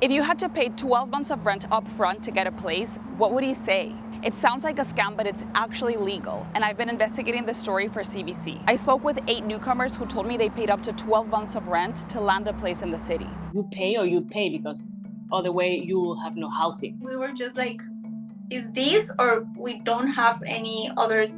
If you had to pay 12 months of rent up front to get a place, what would he say? It sounds like a scam, but it's actually legal, and I've been investigating the story for CBC. I spoke with 8 newcomers who told me they paid up to 12 months of rent to land a place in the city. You pay because other way you will have no housing. We were just like, is this or we don't have any other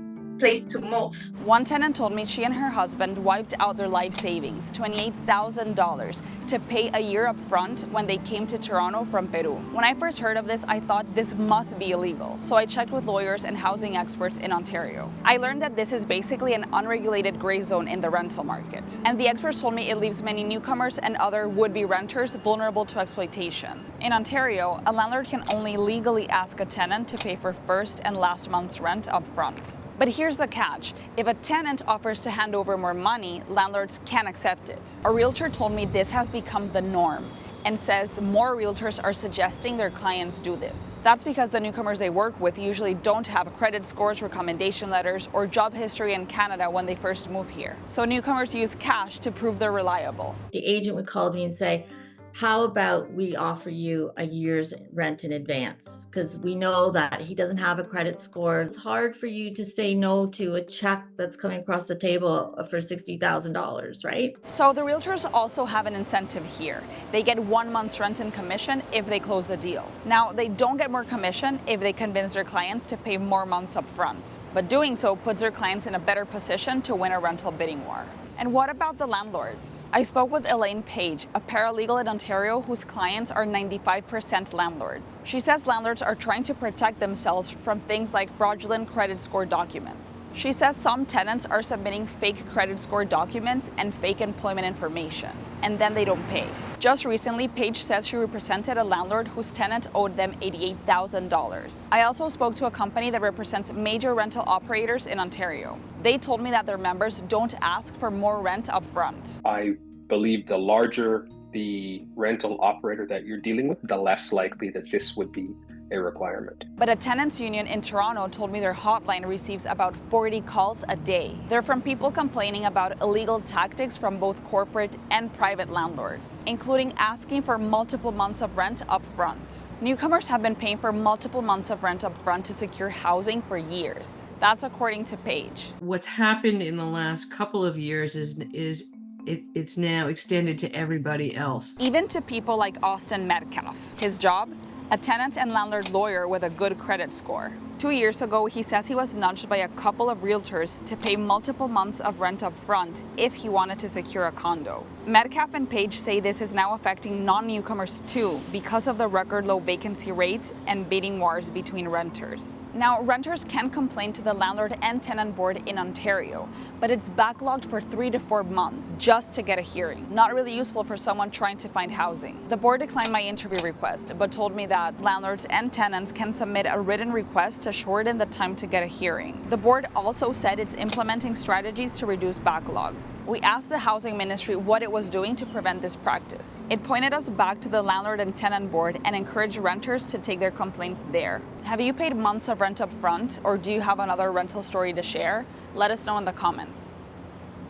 place to move? One tenant told me she and her husband wiped out their life savings, $28,000, to pay a year up front when they came to Toronto from Peru. When I first heard of this, I thought this must be illegal. So I checked with lawyers and housing experts in Ontario. I learned that this is basically an unregulated gray zone in the rental market. And the experts told me it leaves many newcomers and other would-be renters vulnerable to exploitation. In Ontario, a landlord can only legally ask a tenant to pay for first and last month's rent up front. But here's the catch. If a tenant offers to hand over more money, landlords can't accept it. A realtor told me this has become the norm and says more realtors are suggesting their clients do this. That's because the newcomers they work with usually don't have credit scores, recommendation letters, or job history in Canada when they first move here. So newcomers use cash to prove they're reliable. The agent would call me and say, how about we offer you a year's rent in advance? Because we know that he doesn't have a credit score. It's hard for you to say no to a check that's coming across the table for $60,000, right? So the realtors also have an incentive here. They get 1 month's rent in commission if they close the deal. Now, they don't get more commission if they convince their clients to pay more months up front. But doing so puts their clients in a better position to win a rental bidding war. And what about the landlords? I spoke with Elaine Page, a paralegal in Ontario whose clients are 95% landlords. She says landlords are trying to protect themselves from things like fraudulent credit score documents. She says some tenants are submitting fake credit score documents and fake employment information, and then they don't pay. Just recently, Paige says she represented a landlord whose tenant owed them $88,000. I also spoke to a company that represents major rental operators in Ontario. They told me that their members don't ask for more rent up front. I believe the larger the rental operator that you're dealing with, the less likely that this would be a requirement. But a tenants union in Toronto told me their hotline receives about 40 calls a day. They're from people complaining about illegal tactics from both corporate and private landlords, including asking for multiple months of rent up front. Newcomers have been paying for multiple months of rent up front to secure housing for years. That's according to Paige. What's happened in the last couple of years is it's now extended to everybody else. Even to people like Austin Metcalf. His job? A tenant and landlord lawyer with a good credit score. 2 years ago, he says he was nudged by a couple of realtors to pay multiple months of rent up front if he wanted to secure a condo. Metcalf and Page say this is now affecting non-newcomers too because of the record low vacancy rate and bidding wars between renters. Now, renters can complain to the landlord and tenant board in Ontario, but it's backlogged for 3 to 4 months just to get a hearing. Not really useful for someone trying to find housing. The board declined my interview request, but told me that landlords and tenants can submit a written request to shorten the time to get a hearing. The board also said it's implementing strategies to reduce backlogs. We asked the housing ministry what it was doing to prevent this practice. It pointed us back to the landlord and tenant board and encouraged renters to take their complaints there. Have you paid months of rent up front, or do you have another rental story to share? Let us know in the comments.